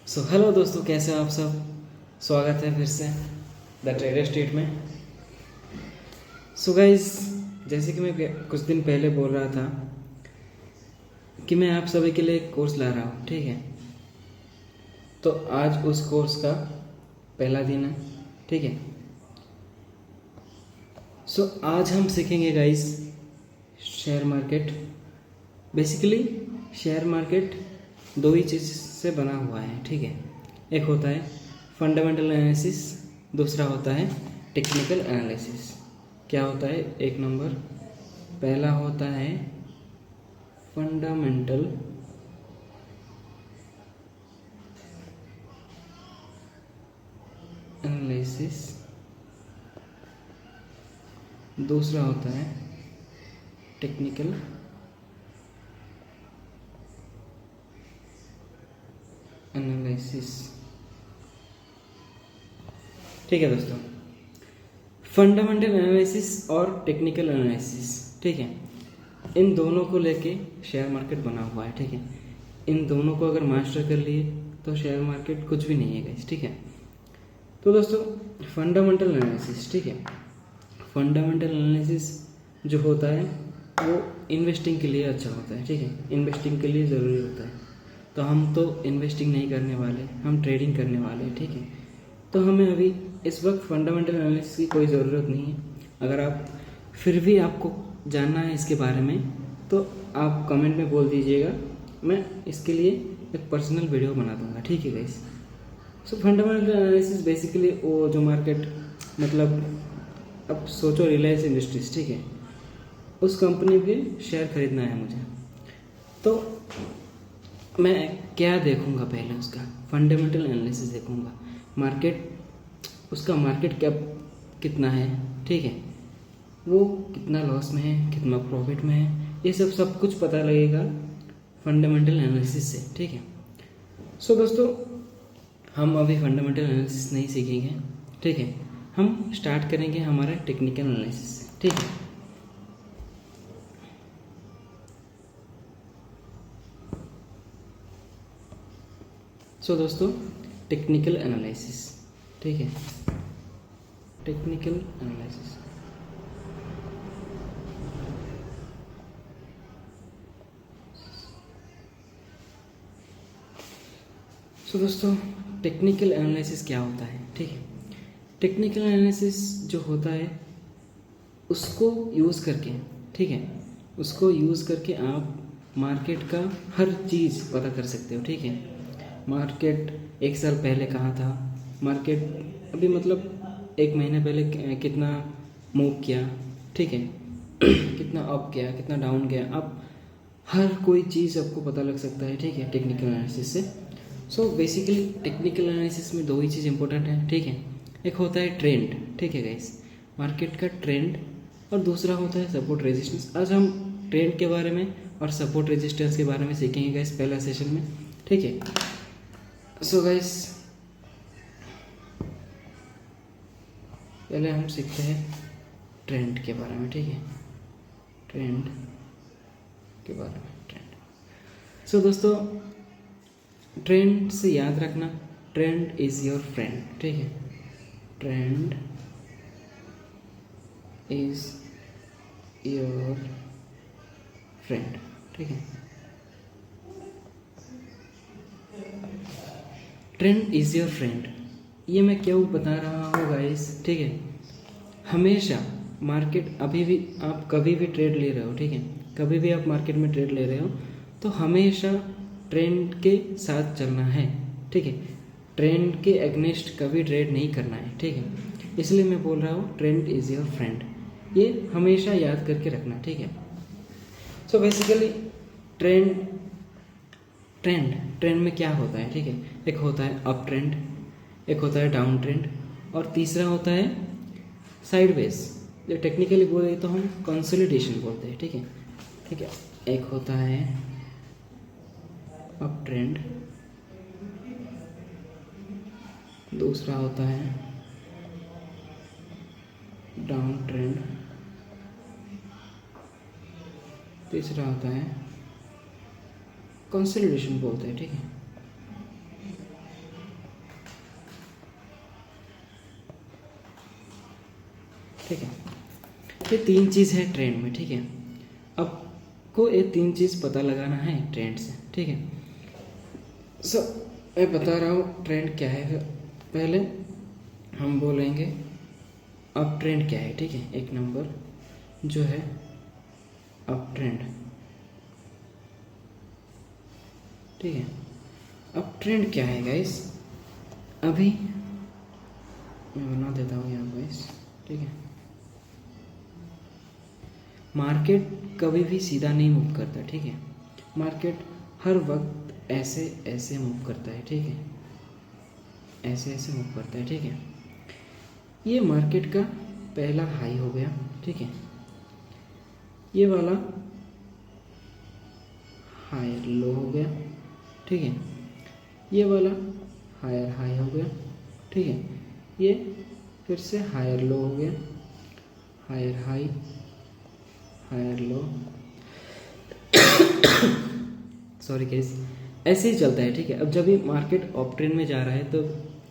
Hello दोस्तों, कैसे हो आप सब। स्वागत है फिर से द ट्रेडर स्ट्रीट में। गाइस, जैसे कि मैं कुछ दिन पहले बोल रहा था कि मैं आप सभी के लिए एक कोर्स ला रहा हूँ, ठीक है। तो आज उस कोर्स का पहला दिन है, ठीक है। आज हम सीखेंगे guys share market. Basically share market दो ही चीज़ से बना हुआ है, ठीक है। एक होता है फंडामेंटल एनालिसिस, दूसरा होता है टेक्निकल एनालिसिस। क्या होता है? एक नंबर पहला होता है फंडामेंटल एनालिसिस, दूसरा होता है टेक्निकल एनालिसिस, ठीक है दोस्तों। फंडामेंटल एनालिसिस और टेक्निकल एनालिसिस, ठीक है, इन दोनों को लेके शेयर मार्केट बना हुआ है, ठीक है। इन दोनों को अगर मास्टर कर लिए तो शेयर मार्केट कुछ भी नहीं है गाइस, ठीक है। तो दोस्तों फंडामेंटल एनालिसिस, ठीक है, फंडामेंटल एनालिसिस जो होता है वो इन्वेस्टिंग के लिए अच्छा होता है, ठीक है। इन्वेस्टिंग के लिए ज़रूरी होता है। तो हम तो इन्वेस्टिंग नहीं करने वाले, हम ट्रेडिंग करने वाले हैं, ठीक है। तो हमें अभी इस वक्त फंडामेंटल एनालिसिस की कोई ज़रूरत नहीं है। अगर आप फिर भी आपको जानना है इसके बारे में तो आप कमेंट में बोल दीजिएगा, मैं इसके लिए एक पर्सनल वीडियो बना दूंगा, ठीक है गाइस। फंडामेंटल एनालिसिस बेसिकली वो जो मार्केट, मतलब अब सोचो रिलायंस इंडस्ट्रीज, ठीक है, उस कंपनी के शेयर खरीदना है मुझे। तो मैं क्या देखूंगा? पहले उसका फंडामेंटल एनालिसिस देखूंगा, मार्केट, उसका मार्केट कैप कितना है, ठीक है, वो कितना लॉस में है, कितना प्रॉफिट में है, ये सब कुछ पता लगेगा फंडामेंटल एनालिसिस से, ठीक है। दोस्तों हम अभी फंडामेंटल एनालिसिस नहीं सीखेंगे, ठीक है। हम स्टार्ट करेंगे हमारा टेक्निकल एनालिसिस से, ठीक है। दोस्तों टेक्निकल एनालिसिस, ठीक है, टेक्निकल एनालिसिस। दोस्तों टेक्निकल एनालिसिस क्या होता है, ठीक है। टेक्निकल एनालिसिस जो होता है उसको यूज़ करके, ठीक है, उसको यूज़ करके आप मार्केट का हर चीज़ पता कर सकते हो, ठीक है। मार्केट एक साल पहले कहाँ था, मार्केट अभी मतलब एक महीने पहले कितना मूव किया, ठीक है, कितना अप गया, कितना डाउन गया, आप हर कोई चीज़ आपको पता लग सकता है, ठीक है, टेक्निकल एनालिसिस से। बेसिकली टेक्निकल एनालिसिस में दो ही चीज़ इंपॉर्टेंट है, ठीक है। एक होता है ट्रेंड, ठीक है गाइस, मार्केट का ट्रेंड, और दूसरा होता है सपोर्ट रेजिस्टेंस। आज हम ट्रेंड के बारे में और सपोर्ट रेजिस्टेंस के बारे में सीखेंगे गाइस पहला सेशन में, ठीक है। गाइस पहले हम सीखते हैं ट्रेंड के बारे में, ठीक है, ट्रेंड के बारे में। ट्रेंड दोस्तों ट्रेंड से याद रखना, ट्रेंड इज़ योर फ्रेंड, ठीक है, ट्रेंड इज़ योर फ्रेंड, ठीक है। ट्रेंड इज़ योर फ्रेंड, ये मैं क्यों बता रहा हूँ गाइस, ठीक है। हमेशा मार्केट, अभी भी आप कभी भी ट्रेड ले रहे हो, ठीक है, कभी भी आप मार्केट में ट्रेड ले रहे हो तो हमेशा ट्रेंड के साथ चलना है, ठीक है। ट्रेंड के अगेंस्ट कभी ट्रेड नहीं करना है, ठीक है। इसलिए मैं बोल रहा हूँ ट्रेंड इज़ योर फ्रेंड, ये हमेशा याद करके रखना, ठीक है। बेसिकली ट्रेंड ट्रेंड ट्रेंड में क्या होता है, ठीक है, एक होता है अप ट्रेंड, एक होता है डाउन ट्रेंड, और तीसरा होता है साइडवेज, जो टेक्निकली बोले तो हम कंसोलिडेशन बोलते हैं, ठीक है, ठीक है। एक होता है अप ट्रेंड, दूसरा होता है डाउन ट्रेंड, तीसरा होता है कंसोलिडेशन बोलते हैं, ठीक है। ठीक है। ये 3 चीज़ है ट्रेंड में, ठीक है। अब को ये 3 चीज़ पता लगाना है ट्रेंड से, ठीक है। सो मैं बता रहा हूँ ट्रेंड क्या है। पहले हम बोलेंगे अप ट्रेंड क्या है, ठीक है। एक नंबर जो है अप ट्रेंड, ठीक है। अप ट्रेंड क्या है गाइस, अभी मैं बना देता हूँ यहाँ गाइस, ठीक है। मार्केट कभी भी सीधा नहीं मूव करता, ठीक है। मार्केट हर वक्त ऐसे ऐसे मूव करता है, ठीक है। ऐसे ऐसे मूव करता है, ठीक है। ये मार्केट का पहला हाई हो गया, ठीक है। ये वाला हायर लो हो गया, ठीक है। ये वाला हायर हाई हो गया, ठीक है। ये फिर से हायर लो हो गया, higher high, higher low, sorry guys, ऐसे ही चलता है, ठीक है। अब जब ये मार्केट अप ट्रेंड में जा रहा है तो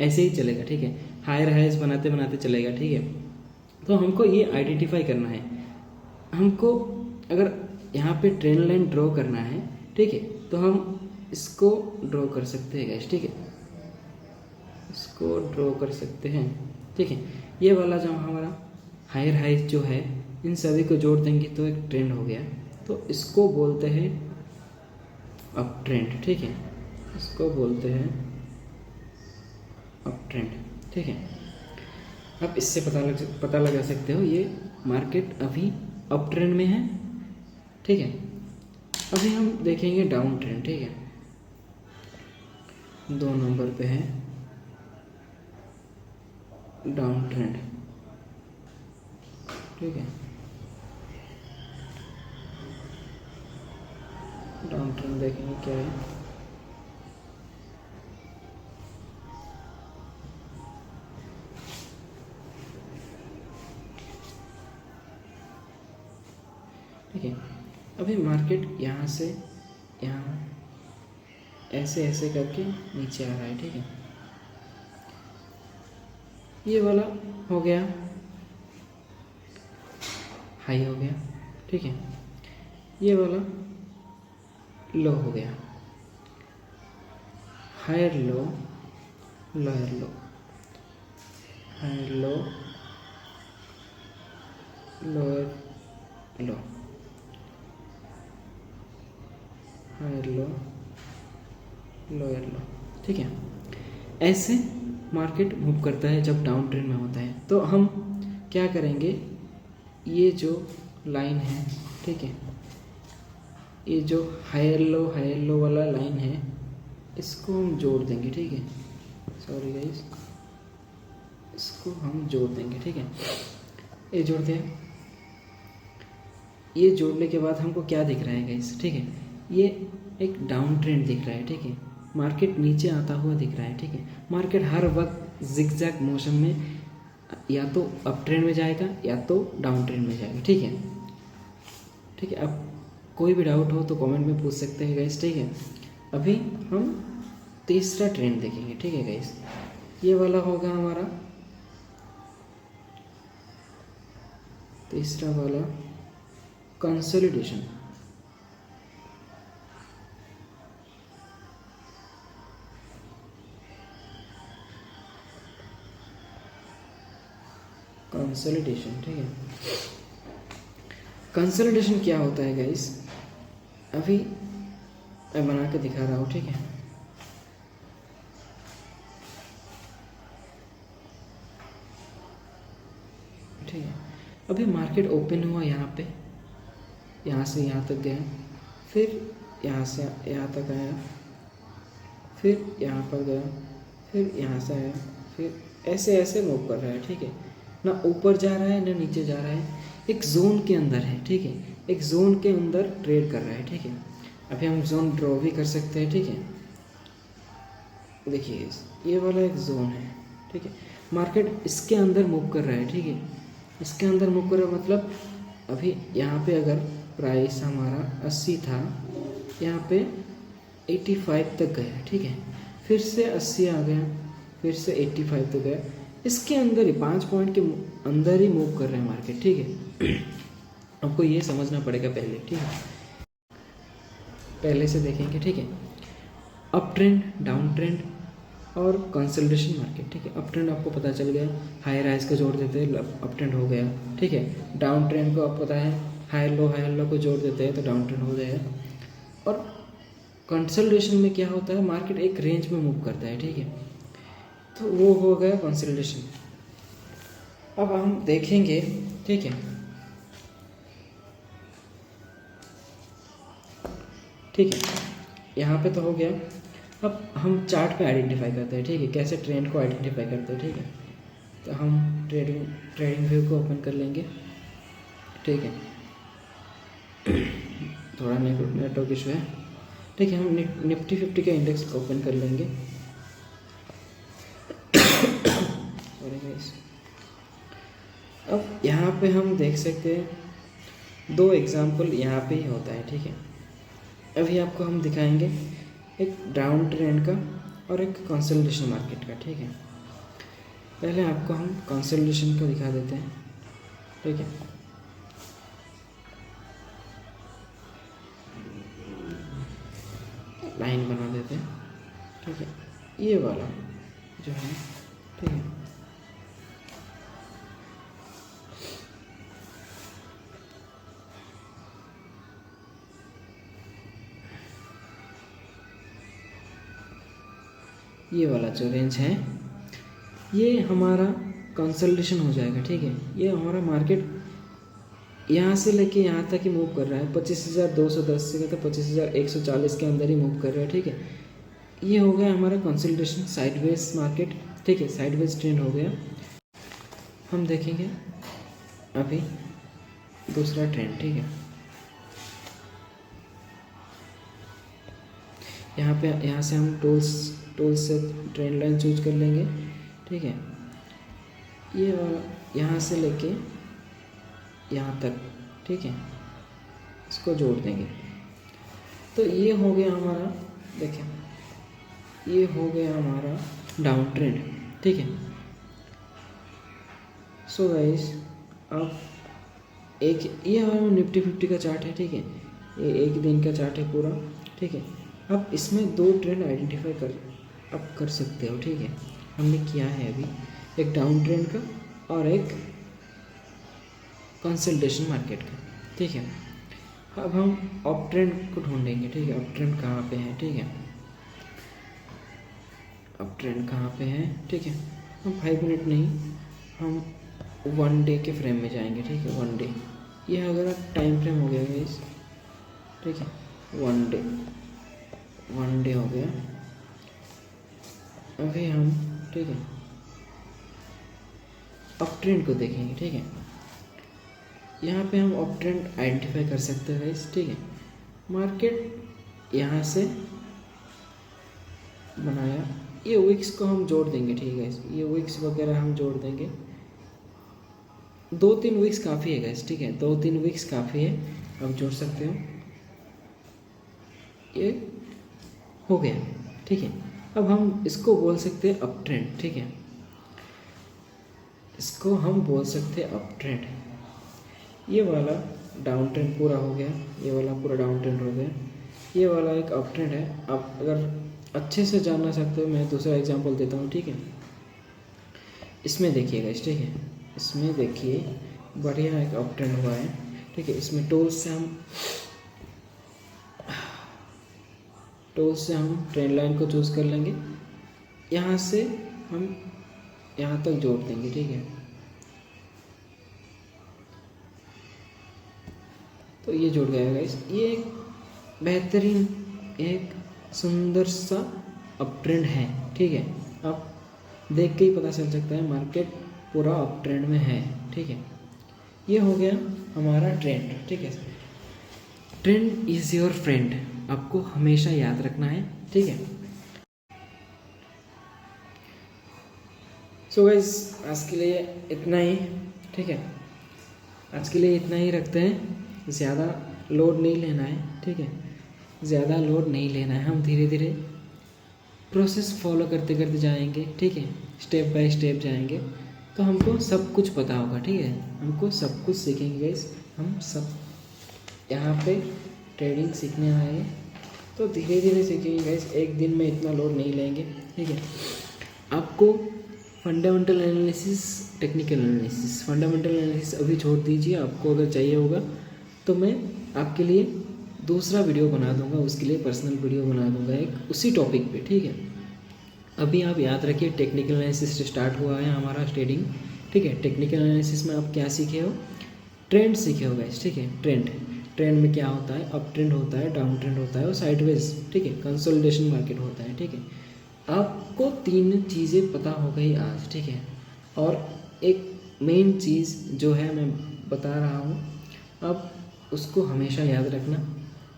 ऐसे ही चलेगा, ठीक है। हायर हाइज बनाते बनाते चलेगा, ठीक है। तो हमको ये आइडेंटिफाई करना है, हमको अगर यहाँ पे ट्रेंड लाइन ड्रॉ करना है, ठीक है, तो हम इसको ड्रॉ कर सकते हैं गाइस, ठीक है। इसको ड्रॉ कर सकते हैं, ठीक है। ये वाला जो हमारा हायर हाइज जो है, इन सभी को जोड़ देंगे तो एक ट्रेंड हो गया, तो इसको बोलते हैं अप ट्रेंड, ठीक है। इसको बोलते हैं अप ट्रेंड, ठीक है। अब इससे पता लगा सकते हो ये मार्केट अभी अप ट्रेंड में है, ठीक है। अभी हम देखेंगे डाउन ट्रेंड, ठीक है। 2 नंबर पे है डाउन ट्रेंड, ठीक है। डाउन ट्रेंड देखेंगे क्या है। ठीक है। अभी मार्केट यहाँ से यहाँ ऐसे ऐसे करके नीचे आ रहा है, ठीक है। ये वाला हो गया हाई हो गया, ठीक है। ये वाला लो हो गया, हायर लो, लोअर लो, हायर लो, लोअर लो, हायर लो, लोअर लो, ठीक है। ऐसे मार्केट मूव करता है जब डाउन ट्रेंड में होता है। तो हम क्या करेंगे, ये जो लाइन है, ठीक है, ये जो हायर लो वाला लाइन है, इसको हम जोड़ देंगे, ठीक है। सॉरी गाइस, इसको हम जोड़ देंगे, ठीक है। ये जोड़ते हैं। ये जोड़ने के बाद हमको क्या दिख रहा है गाइस, ठीक है। ये एक डाउन ट्रेंड दिख रहा है, ठीक है। मार्केट नीचे आता हुआ दिख रहा है, ठीक है। मार्केट हर वक्त जिगजैग मोशन में या तो अप ट्रेंड में जाएगा या तो डाउन ट्रेंड में जाएगा, ठीक है। ठीक है, अब कोई भी डाउट हो तो कमेंट में पूछ सकते हैं गाइस, ठीक है। अभी हम तीसरा ट्रेंड देखेंगे, ठीक है गाइस। ये वाला होगा हमारा तीसरा वाला कंसोलिडेशन, कंसोलिडेशन, ठीक है। कंसोलिडेशन क्या होता है गाइस, अभी मैं बना के दिखा रहा हूँ, ठीक है। ठीक है, अभी मार्केट ओपन हुआ यहाँ पे, यहाँ से यहाँ तक गया, फिर यहाँ से यहाँ तक आया, फिर यहाँ पर गया, फिर यहाँ से आया, फिर ऐसे ऐसे मूव कर रहा है, ठीक है। ना ऊपर जा रहा है ना नीचे जा रहा है, एक जोन के अंदर है, ठीक है। एक जोन के अंदर ट्रेड कर रहा है, ठीक है। अभी हम जोन ड्रॉ भी कर सकते हैं, ठीक है। देखिए ये वाला एक जोन है, ठीक है। मार्केट इसके अंदर मूव कर रहा है, ठीक है। इसके अंदर मूव कर रहा है मतलब अभी यहाँ पे अगर प्राइस हमारा 80 था, यहाँ पे 85 तक गया, ठीक है। फिर से 80 आ गया, फिर से 85 तक गया, इसके अंदर ही 5 पॉइंट के अंदर ही मूव कर रहे हैं मार्केट, ठीक है। आपको ये समझना पड़ेगा पहले, ठीक है, पहले से देखेंगे, ठीक है। अप ट्रेंड, डाउन ट्रेंड और कंसोलिडेशन मार्केट, ठीक है। अप ट्रेंड आपको पता चल गया, हाई राइज को जोड़ देते हैं, अप ट्रेंड हो गया, ठीक है। डाउन ट्रेंड को आपको पता है, हाई लो को जोड़ देते हैं तो डाउन ट्रेंड हो जाएगा। और कंसोलिडेशन में क्या होता है, मार्केट एक रेंज में मूव करता है, ठीक है, तो वो हो गया कंसोलिडेशन। अब हम देखेंगे, ठीक है, ठीक है, यहाँ पे तो हो गया। अब हम चार्ट पे आइडेंटिफाई करते हैं, ठीक है, कैसे ट्रेंड को आइडेंटिफाई करते हैं, ठीक है। तो हम ट्रेडिंग व्यू को ओपन कर लेंगे, ठीक है। थोड़ा नेटवर्क इशू है, ठीक है। हम निफ्टी 50 का इंडेक्स ओपन कर लेंगे। Sorry guys. अब यहाँ पे हम देख सकते हैं 2 एग्जाम्पल यहाँ पे ही होता है, ठीक है। अभी आपको हम दिखाएंगे एक डाउन ट्रेंड का और एक कंसोलिडेशन मार्केट का, ठीक है। पहले आपको हम कंसोलिडेशन का दिखा देते हैं, ठीक है। लाइन बना देते हैं, ठीक है, ये वाला जो है, ठीक है। ये वाला जो रेंज है ये हमारा कंसोलिडेशन हो जाएगा, ठीक है। ये हमारा मार्केट यहाँ से लेके यहाँ तक ही मूव कर रहा है, 25,210 से कहते 25,140 के अंदर ही मूव कर रहा है, ठीक है। ये हो गया हमारा कंसोलिडेशन, साइडवेज मार्केट, ठीक है, साइडवेज ट्रेंड हो गया। हम देखेंगे अभी दूसरा ट्रेंड, ठीक है। यहाँ से हम टूल्स से ट्रेंड लाइन चूज कर लेंगे, ठीक है। ये वाला यहाँ से लेके यहाँ तक, ठीक है, इसको जोड़ देंगे। तो ये हो गया हमारा, देखें, ये हो गया हमारा डाउन ट्रेंड, ठीक है। सो गाइस, अब ये हमारा निफ्टी 50 का चार्ट है, ठीक है। ये एक दिन का चार्ट है पूरा, ठीक है। अब इसमें 2 ट्रेंड आइडेंटिफाई कर सकते हो, ठीक है। हमने किया है अभी, एक डाउन ट्रेंड का और एक कंसोलिडेशन मार्केट का, ठीक है। अब हम अप ट्रेंड को ढूंढेंगे, ठीक है। अप ट्रेंड कहाँ पे है, ठीक है, अप ट्रेंड कहाँ पे है, ठीक है। हम 5 मिनट नहीं, हम 1 डे के फ्रेम में जाएंगे, ठीक है। 1 डे, ये अगर आप टाइम फ्रेम हो गया गाइस, ठीक है। 1 डे हो गया। अभी हम, ठीक है, अप ट्रेंड को देखेंगे, ठीक है। यहाँ पे हम अप ट्रेंड आइडेंटिफाई कर सकते हैं गाइस, ठीक है। मार्केट यहाँ से बनाया, ये विक्स को हम जोड़ देंगे, ठीक है। ये विक्स वगैरह हम जोड़ देंगे, 2-3 विक्स काफ़ी है गाइस, ठीक है। 2-3 विक्स काफ़ी है, आप जोड़ सकते हो। ये हो गया, ठीक है। अब हम इसको बोल सकते हैं अप ट्रेंड, ठीक है। इसको हम बोल सकते हैं अप ट्रेंड। ये वाला डाउन ट्रेंड पूरा हो गया, ये वाला पूरा डाउन ट्रेंड हो गया, ये वाला एक अप ट्रेंड है। आप अगर अच्छे से जानना चाहते हो, मैं दूसरा एग्जांपल देता हूँ, ठीक है। इसमें देखिएगा, ठीक है, इसमें देखिए बढ़िया एक अप ट्रेंड हुआ है, ठीक है। इसमें टूल्स से हम ट्रेंड लाइन को चूज़ कर लेंगे, यहाँ से हम यहाँ तक जोड़ देंगे, ठीक है। तो ये जुड़ गया गाइस। ये एक बेहतरीन, एक सुंदर सा अप ट्रेंड है, ठीक है। आप देख के ही पता चल सकता है मार्केट पूरा अप ट्रेंड में है, ठीक है। ये हो गया हमारा ट्रेंड, ठीक है। ट्रेंड इज़ योर फ्रेंड, आपको हमेशा याद रखना है, ठीक है। सो गाइस, आज के लिए इतना ही, ठीक है। आज के लिए इतना ही रखते हैं, ज़्यादा लोड नहीं लेना है, ठीक है। ज़्यादा लोड नहीं लेना है, हम धीरे धीरे प्रोसेस फॉलो करते करते जाएंगे, ठीक है, स्टेप बाय स्टेप जाएंगे, तो हमको सब कुछ पता होगा, ठीक है, हमको सब कुछ सीखेंगे गाइस। हम सब यहाँ पे ट्रेडिंग सीखने आए हैं, तो धीरे धीरे सीखेंगे गाइस, एक दिन में इतना लोड नहीं लेंगे, ठीक है। आपको fundamental analysis, technical analysis, fundamental analysis अभी छोड़ दीजिए, आपको अगर चाहिए होगा तो मैं आपके लिए दूसरा वीडियो बना दूंगा, उसके लिए पर्सनल वीडियो बना दूंगा एक उसी टॉपिक पे, ठीक है। अभी आप याद रखिए टेक्निकल एनालिसिस से स्टार्ट हुआ है हमारा ट्रेडिंग, ठीक है। टेक्निकल एनालिसिस में आप क्या सीखे हो, ट्रेंड सीखे हो गाइस, ठीक है। ट्रेंड में क्या होता है, अप ट्रेंड होता है, डाउन ट्रेंड होता है और साइडवेज, ठीक है, कंसोलिडेशन मार्केट होता है, ठीक है। आपको 3 चीज़ें पता हो गई आज, ठीक है। और एक मेन चीज़ जो है मैं बता रहा हूँ, आप उसको हमेशा याद रखना,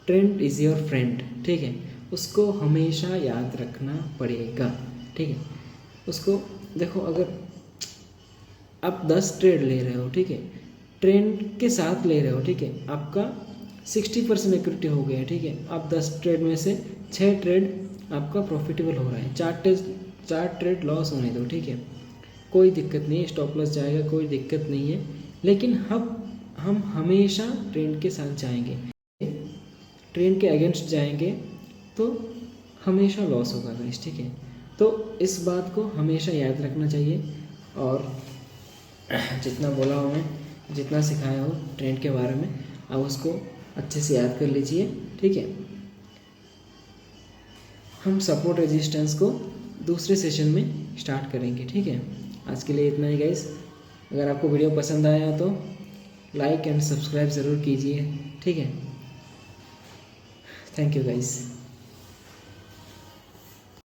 ट्रेंड इज़ योर फ्रेंड, ठीक है, उसको हमेशा याद रखना पड़ेगा, ठीक है। उसको देखो, अगर आप 10 ट्रेड ले रहे हो, ठीक है, ट्रेंड के साथ ले रहे हो, ठीक है, आपका 60% एक्यूरेटी हो गया है, ठीक है। आप 10 ट्रेड में से 6 ट्रेड आपका प्रॉफिटेबल हो रहा है, 4 ट्रेड लॉस होने दो, ठीक है, कोई दिक्कत नहीं है, स्टॉप लॉस जाएगा, कोई दिक्कत नहीं है। लेकिन हम हमेशा ट्रेंड के साथ जाएंगे, ट्रेंड के अगेंस्ट जाएंगे तो हमेशा लॉस होगा गाइस, ठीक है। तो इस बात को हमेशा याद रखना चाहिए, और जितना बोला हो मैं, जितना सिखाया हो ट्रेंड के बारे में, आप उसको अच्छे से याद कर लीजिए, ठीक है। हम सपोर्ट रेजिस्टेंस को दूसरे सेशन में स्टार्ट करेंगे, ठीक है। आज के लिए इतना ही गाइस। अगर आपको वीडियो पसंद आया तो लाइक एंड सब्सक्राइब ज़रूर कीजिए, ठीक है। Thank you guys.